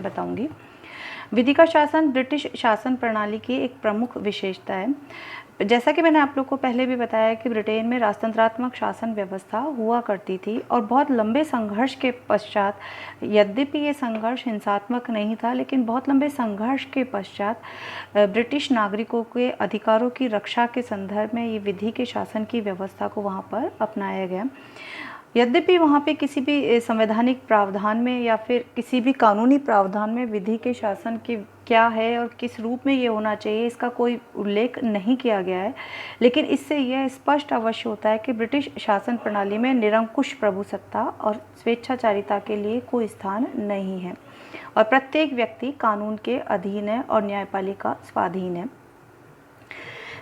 बताऊंगी। विधि का शासन ब्रिटिश शासन प्रणाली की एक प्रमुख विशेषता है। जैसा कि मैंने आप लोग को पहले भी बताया कि ब्रिटेन में राजतंत्रात्मक शासन व्यवस्था हुआ करती थी और बहुत लंबे संघर्ष के पश्चात, यद्यपि ये संघर्ष हिंसात्मक नहीं था, लेकिन बहुत लंबे संघर्ष के पश्चात ब्रिटिश नागरिकों के अधिकारों की रक्षा के संदर्भ में ये विधि के शासन की व्यवस्था को वहाँ पर अपनाया गया। यद्यपि वहाँ पे किसी भी संवैधानिक प्रावधान में या फिर किसी भी कानूनी प्रावधान में विधि के शासन की क्या है और किस रूप में ये होना चाहिए इसका कोई उल्लेख नहीं किया गया है, लेकिन इससे यह स्पष्ट अवश्य होता है कि ब्रिटिश शासन प्रणाली में निरंकुश प्रभुसत्ता और स्वेच्छाचारिता के लिए कोई स्थान नहीं है और प्रत्येक व्यक्ति कानून के अधीन है और न्यायपालिका स्वाधीन है।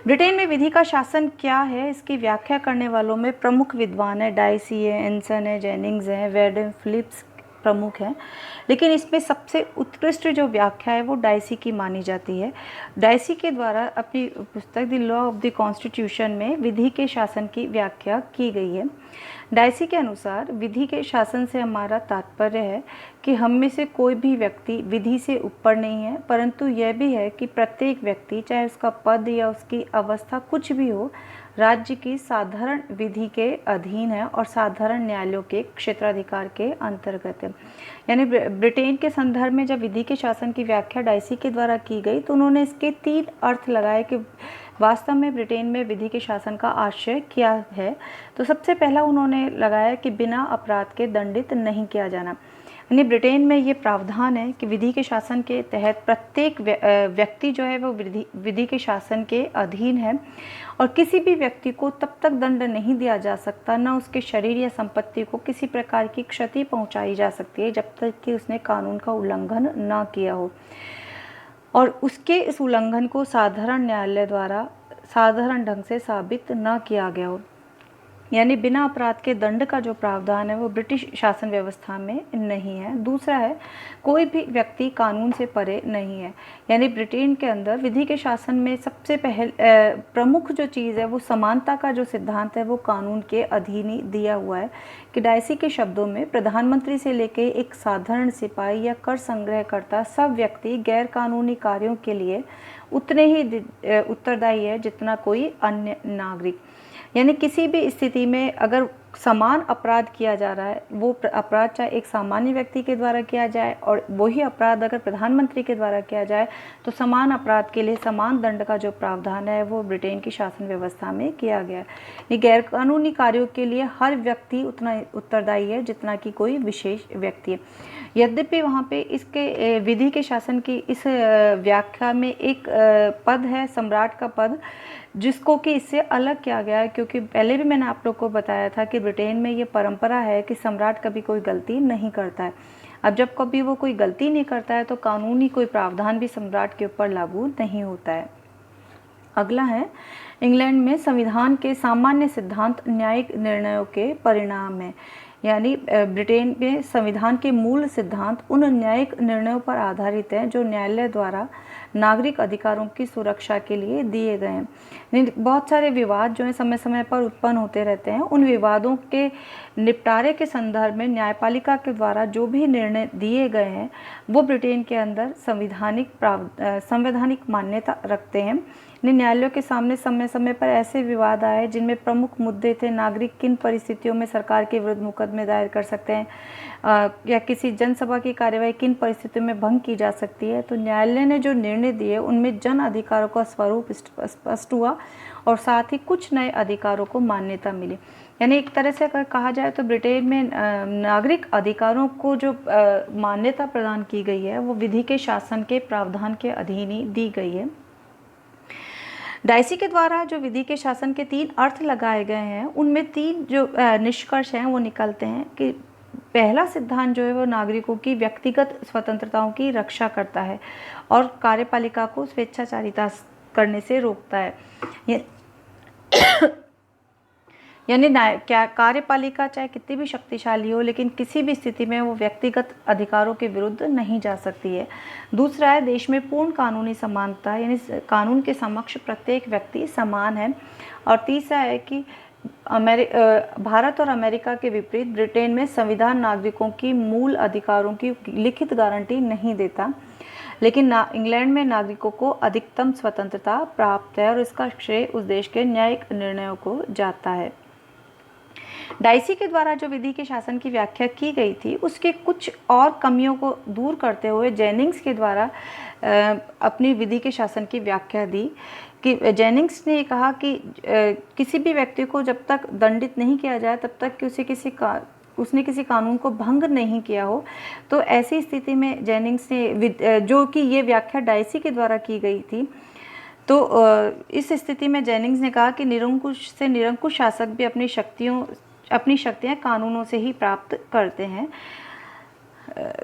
ब्रिटेन में विधि का शासन क्या है, इसकी व्याख्या करने वालों में प्रमुख विद्वान है डाइसी है, एंसन है, जेनिंग्स है, वेडेन फिलिप्स प्रमुख हैं, लेकिन इसमें सबसे उत्कृष्ट जो व्याख्या है वो डाइसी की मानी जाती है। डाइसी के द्वारा अपनी पुस्तक the law of the constitution में विधि के शासन की व्याख्या की गई है। डाइसी के अनुसार विधि के शासन से हमारा तात्पर्य है कि हम में से कोई भी व्यक्ति विधि से ऊपर नहीं है, परंतु यह भी है कि प्रत्येक व्यक्ति, चाहे उसका पद या उसकी अवस्था कुछ भी हो, राज्य की साधारण विधि के अधीन है और साधारण न्यायालयों के क्षेत्राधिकार के अंतर्गत है। यानी ब्रिटेन के संदर्भ में जब विधि के शासन की व्याख्या डाइसी के द्वारा की गई तो उन्होंने इसके 3 अर्थ लगाए कि वास्तव में ब्रिटेन में विधि के शासन का आशय क्या है। तो सबसे पहला उन्होंने लगाया कि बिना अपराध के दंडित नहीं किया जाना। यानी ब्रिटेन में ये प्रावधान है कि विधि के शासन के तहत प्रत्येक व्यक्ति जो है वो विधि के शासन के अधीन है और किसी भी व्यक्ति को तब तक दंड नहीं दिया जा सकता, न उसके शरीर या संपत्ति को किसी प्रकार की क्षति पहुंचाई जा सकती है जब तक कि उसने कानून का उल्लंघन न किया हो और उसके इस उल्लंघन को साधारण न्यायालय द्वारा साधारण ढंग से साबित न किया गया हो। यानी बिना अपराध के दंड का जो प्रावधान है वो ब्रिटिश शासन व्यवस्था में नहीं है। दूसरा है, कोई भी व्यक्ति कानून से परे नहीं है। यानी ब्रिटेन के अंदर विधि के शासन में सबसे प्रमुख जो चीज़ है वो समानता का जो सिद्धांत है वो कानून के अधीन ही दिया हुआ है। कि डाइसी के शब्दों में प्रधानमंत्री से लेकर एक साधारण सिपाही या कर संग्रहकर्ता सब व्यक्ति गैर कानूनी कार्यों के लिए उतने ही उत्तरदायी है जितना कोई अन्य नागरिक। यानी किसी भी स्थिति में अगर समान अपराध किया जा रहा है, वो अपराध चाहे एक सामान्य व्यक्ति के द्वारा किया जाए और वही अपराध अगर प्रधानमंत्री के द्वारा किया जाए तो समान अपराध के लिए समान दंड का जो प्रावधान है वो ब्रिटेन की शासन व्यवस्था में किया गया है। ये गैरकानूनी कार्यों के लिए हर व्यक्ति उतना उत्तरदायी है जितना कि कोई विशेष व्यक्ति है। यद्यपि वहाँ पे इसके विधि के शासन की इस व्याख्या में एक पद है, सम्राट का पद, जिसको कि इससे अलग किया गया है, क्योंकि पहले भी मैंने आप लोग को बताया था कि ब्रिटेन में ये परंपरा है कि सम्राट कभी कोई गलती नहीं करता है। अब जब कभी वो कोई गलती नहीं करता है तो कानूनी कोई प्रावधान भी सम्राट के ऊपर लागू नहीं होता है। अगला है, इंग्लैंड में संविधान के सामान्य सिद्धांत न्यायिक निर्णयों के परिणाम है। यानी ब्रिटेन में संविधान के मूल सिद्धांत उन न्यायिक निर्णयों पर आधारित हैं जो न्यायालय द्वारा नागरिक अधिकारों की सुरक्षा के लिए दिए गए हैं। बहुत सारे विवाद जो हैं समय समय पर उत्पन्न होते रहते हैं, उन विवादों के निपटारे के संदर्भ में न्यायपालिका के द्वारा जो भी निर्णय दिए गए हैं वो ब्रिटेन के अंदर संवैधानिक मान्यता रखते हैं। न्यायालयों के सामने समय समय पर ऐसे विवाद आए जिनमें प्रमुख मुद्दे थे नागरिक किन परिस्थितियों में सरकार के विरुद्ध मुकदमे दायर कर सकते हैं, या किसी जनसभा की कार्यवाही किन परिस्थितियों में भंग की जा सकती है। तो न्यायालय ने जो निर्णय दिए उनमें जन अधिकारों का स्वरूप स्पष्ट हुआ और साथ ही कुछ नए अधिकारों को मान्यता मिली। यानी एक तरह से अगर कहा जाए तो ब्रिटेन में नागरिक अधिकारों को जो मान्यता प्रदान की गई है वो विधि के शासन के प्रावधान के अधीन ही दी गई है। डाइसी के द्वारा जो विधि के शासन के 3 अर्थ लगाए गए हैं उनमें 3 जो निष्कर्ष हैं वो निकलते हैं कि पहला सिद्धांत जो है वो नागरिकों की व्यक्तिगत स्वतंत्रताओं की रक्षा करता है और कार्यपालिका को स्वेच्छाचारिता करने से रोकता है। यानी क्या कार्यपालिका चाहे कितनी भी शक्तिशाली हो लेकिन किसी भी स्थिति में वो व्यक्तिगत अधिकारों के विरुद्ध नहीं जा सकती है। दूसरा है, देश में पूर्ण कानूनी समानता, यानी कानून के समक्ष प्रत्येक व्यक्ति समान है। और तीसरा है कि भारत और अमेरिका के विपरीत ब्रिटेन में संविधान नागरिकों की मूल अधिकारों की लिखित गारंटी नहीं देता, लेकिन इंग्लैंड में नागरिकों को अधिकतम स्वतंत्रता प्राप्त है और इसका श्रेय उस देश के न्यायिक निर्णयों को जाता है। डाइसी के द्वारा जो विधि के शासन की व्याख्या की गई थी उसके कुछ और कमियों को दूर करते हुए जेनिंग्स के द्वारा अपनी विधि के शासन की व्याख्या दी कि जेनिंग्स ने कहा कि किसी भी व्यक्ति को जब तक दंडित नहीं किया जाए तब तक कि उसने किसी कानून को भंग नहीं किया हो, तो ऐसी स्थिति में जेनिंग्स ने जो कि ये व्याख्या डाइसी के द्वारा की गई थी, तो इस स्थिति में जेनिंग्स ने कहा कि निरंकुश से निरंकुश शासक भी अपनी शक्तियाँ कानूनों से ही प्राप्त करते हैं।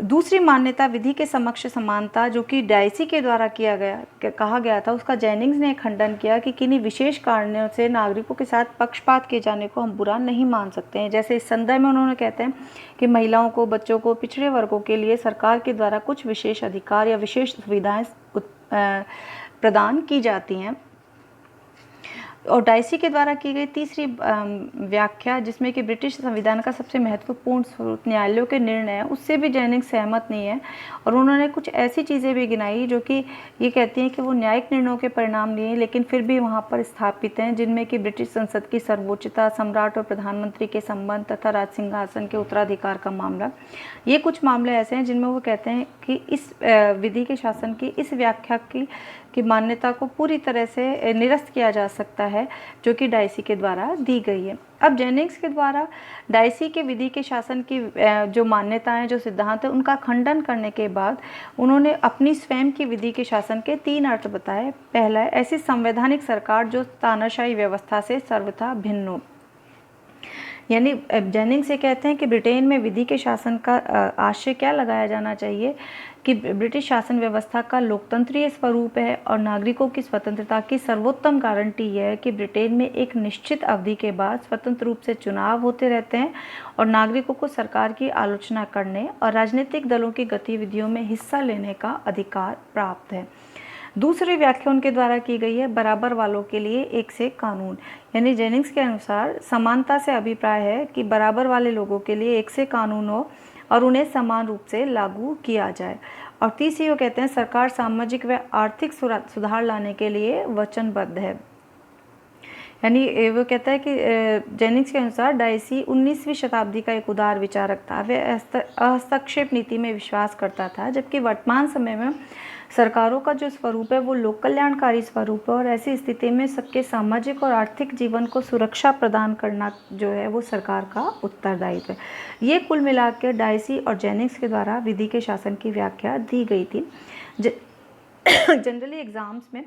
दूसरी मान्यता विधि के समक्ष समानता, जो कि डाइसी के द्वारा कहा गया था, उसका जेनिंग्स ने खंडन किया कि किन्हीं विशेष कारणों से नागरिकों के साथ पक्षपात किए जाने को हम बुरा नहीं मान सकते हैं। जैसे इस संदर्भ में उन्होंने कहते हैं कि महिलाओं को, बच्चों को, पिछड़े वर्गों के लिए सरकार के द्वारा कुछ विशेष अधिकार या विशेष सुविधाएं प्रदान की जाती हैं। और डाइसी के द्वारा की गई तीसरी व्याख्या, जिसमें कि ब्रिटिश संविधान का सबसे महत्वपूर्ण स्रोत न्यायालयों के निर्णय है, उससे भी जेनिंग्स सहमत नहीं है और उन्होंने कुछ ऐसी चीज़ें भी गिनाई जो कि ये कहती हैं कि वो न्यायिक निर्णयों के परिणाम नहीं है लेकिन फिर भी वहाँ पर स्थापित हैं, जिनमें कि ब्रिटिश संसद की सर्वोच्चता, सम्राट और प्रधानमंत्री के संबंध तथा राज सिंहासन के उत्तराधिकार का मामला। ये कुछ मामले ऐसे हैं जिनमें वो कहते हैं कि इस विधि के शासन की इस व्याख्या की मान्यता को पूरी तरह से निरस्त किया जा सकता है जो कि डाइसी के द्वारा दी गई है। अब जेनिंग्स के द्वारा डाइसी के विधि के शासन की जो मान्यताएं, जो सिद्धांत है, उनका खंडन करने के बाद उन्होंने अपनी स्वयं की विधि के शासन के 3 अर्थ बताए। पहला है ऐसी संवैधानिक सरकार जो तानाशाही व्यवस्था से सर्वथा भिन्न हो। यानी जेनिंग्स से कहते हैं कि ब्रिटेन में विधि के शासन का आशय क्या लगाया जाना चाहिए कि ब्रिटिश शासन व्यवस्था का लोकतंत्रीय स्वरूप है और नागरिकों की स्वतंत्रता की सर्वोत्तम गारंटी यह है कि ब्रिटेन में एक निश्चित अवधि के बाद स्वतंत्र रूप से चुनाव होते रहते हैं और नागरिकों को सरकार की आलोचना करने और राजनीतिक दलों की गतिविधियों में हिस्सा लेने का अधिकार प्राप्त है। दूसरी व्याख्या उनके द्वारा की गई है बराबर वालों के लिए एक से कानून। यानी जेनिंग्स के अनुसार समानता से अभिप्राय है कि बराबर वाले लोगों के लिए एक से कानून हो और उन्हें समान रूप से लागू किया जाए। और तीसरी वो कहते हैं सरकार सामाजिक व आर्थिक सुधार लाने के लिए वचनबद्ध है। यानी वो कहता है कि जेनिंग्स के अनुसार डाइसी 19वीं शताब्दी का एक उदार विचारक था। वह हस्तक्षेप नीति में विश्वास करता था, जबकि वर्तमान समय में सरकारों का जो स्वरूप है वो लोक कल्याणकारी स्वरूप है और ऐसी स्थिति में सबके सामाजिक और आर्थिक जीवन को सुरक्षा प्रदान करना जो है वो सरकार का उत्तरदायित्व है। ये कुल मिलाकर डाइसी और जेनिंग्स के द्वारा विधि के शासन की व्याख्या दी गई थी। जनरली एग्ज़ाम्स में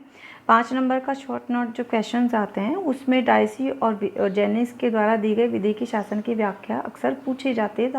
5 नंबर का शॉर्ट नोट जो क्वेश्चंस आते हैं उसमें डाइसी और जेनिंग्स के द्वारा दी गई विधि की शासन की व्याख्या अक्सर पूछी जाती है। तो